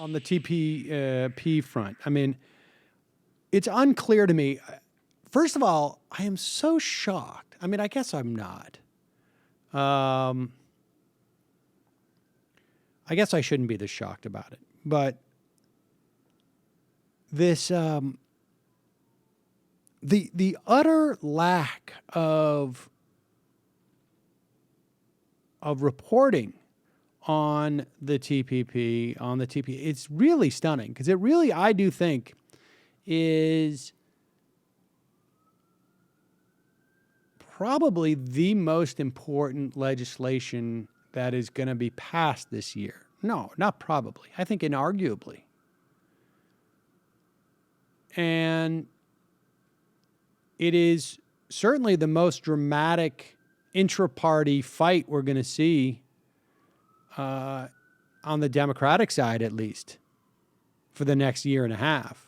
on the TPP front. I mean, it's unclear to me. First of all, I am so shocked. I mean, I guess I'm not. I guess I shouldn't be this shocked about it. But this, the utter lack of reporting on the TPP, it's really stunning, because it really, I do think, is probably the most important legislation that is going to be passed this year. No, not probably. I think inarguably. And it is certainly the most dramatic intra-party fight we're going to see on the Democratic side, at least, for the next year and a half.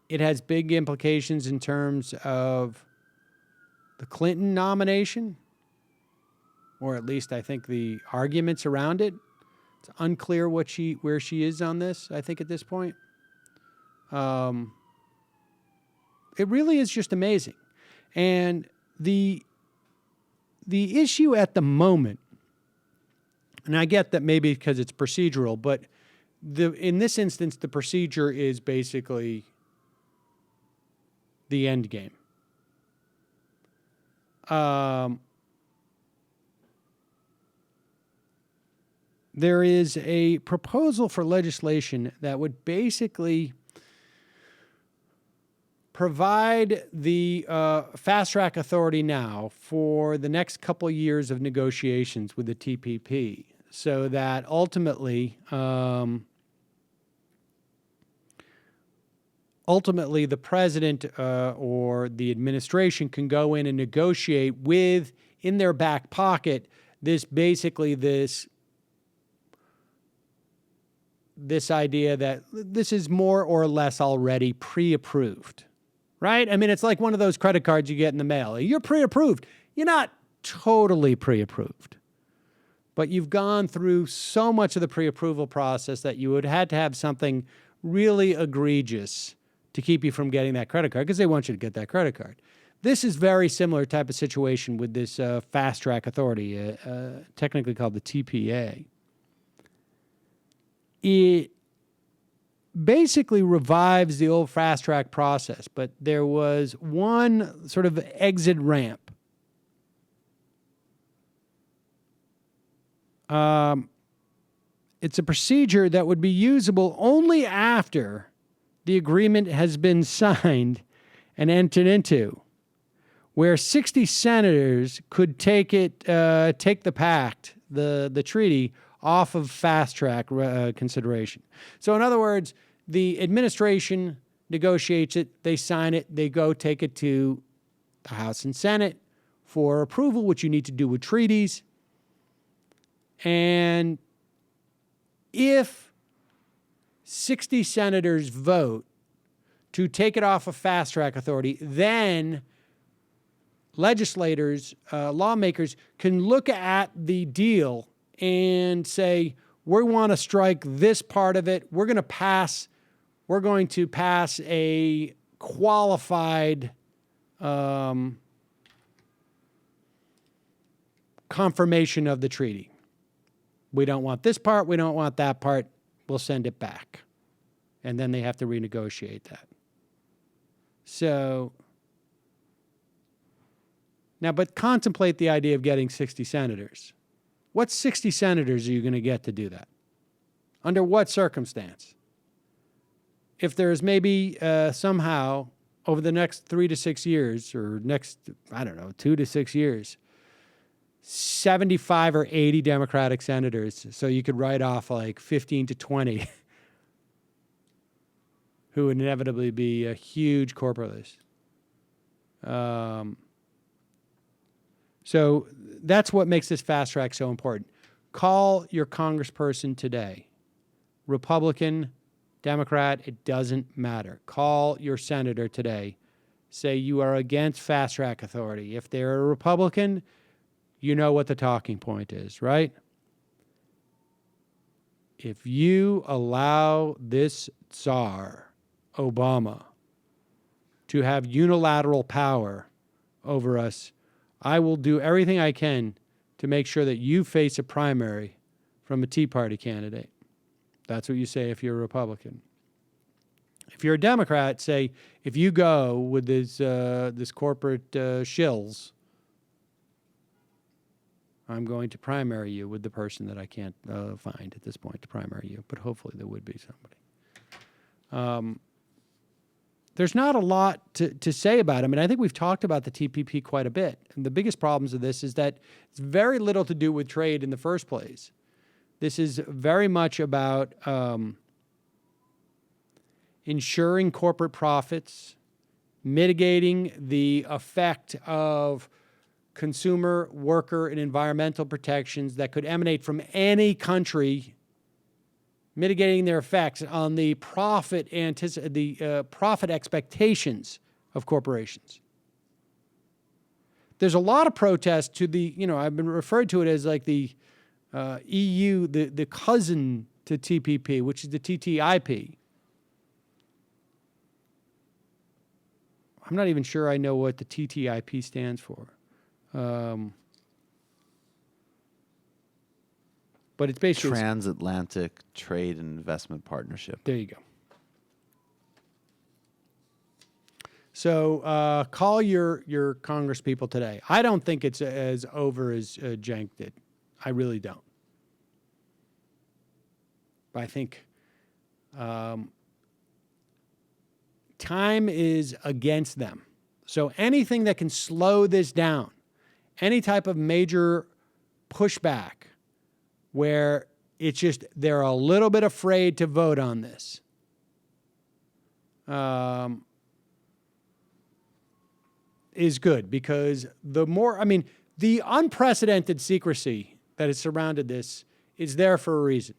It has big implications in terms of the Clinton nomination, or at least I think the arguments around it. It's unclear where she is on this, I think, at this point. It really is just amazing. And the issue at the moment, and I get that maybe because it's procedural, but in this instance, the procedure is basically the end game. There is a proposal for legislation that would basically provide the Fast Track Authority now for the next couple years of negotiations with the TPP, so that ultimately the president or the administration can go in and negotiate with, in their back pocket, this idea that this is more or less already pre-approved, right? I mean, it's like one of those credit cards you get in the mail. You're pre-approved. You're not totally pre-approved, but you've gone through so much of the pre-approval process that you would have to have something really egregious to keep you from getting that credit card, because they want you to get that credit card. This is very similar type of situation with this Fast Track Authority, technically called the TPA. It basically revives the old fast track process, but there was one sort of exit ramp. It's a procedure that would be usable only after the agreement has been signed and entered into, where 60 senators could take the pact, the treaty, off of fast track consideration. So in other words, the administration negotiates it, they sign it, they go take it to the House and Senate for approval, which you need to do with treaties. And if 60 senators vote to take it off of Fast Track Authority, then legislators, lawmakers can look at the deal and say, we want to strike this part of it. We're going to pass a qualified confirmation of the treaty. We don't want this part. We don't want that part. We'll send it back. And then they have to renegotiate that. So now, but contemplate the idea of getting 60 senators. What 60 senators are you going to get to do that? Under what circumstance? If there's maybe somehow over the next 3 to 6 years, or next, 2 to 6 years, 75 or 80 Democratic senators, so you could write off like 15 to 20 who would inevitably be a huge corporate. So that's what makes this fast track so important. Call your congressperson today. Republican, Democrat, it doesn't matter. Call your senator today. Say you are against fast track authority. If they're a Republican, you know what the talking point is, right? if you allow this Tsar, Obama, to have unilateral power over us, I will do everything I can to make sure that you face a primary from a Tea Party candidate. That's what you say if you're a Republican. If you're a Democrat, say, if you go with this corporate shills, I'm going to primary you with the person that I can't find at this point to primary you, but hopefully there would be somebody. There's not a lot to say about it. I mean, I think we've talked about the TPP quite a bit. And the biggest problems of this is that it's very little to do with trade in the first place. This is very much about ensuring corporate profits, mitigating the effect of consumer, worker, and environmental protections that could emanate from any country, mitigating their effects on the profit expectations of corporations. There's a lot of protest to the, I've been referred to it as like the EU, the cousin to TPP, which is the TTIP. I'm not even sure I know what the TTIP stands for. But it's basically Transatlantic Trade and Investment Partnership. There you go. So call your Congress people today. I don't think it's as over as Cenk did. I really don't. But I think time is against them. So anything that can slow this down, any type of major pushback where it's just they're a little bit afraid to vote on this, is good, because the unprecedented secrecy that has surrounded this is there for a reason.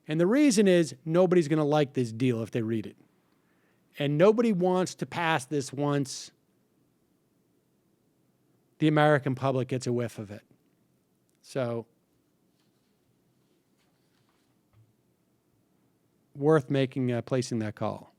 And the reason is nobody's going to like this deal if they read it. And nobody wants to pass this once the American public gets a whiff of it. So, worth placing that call.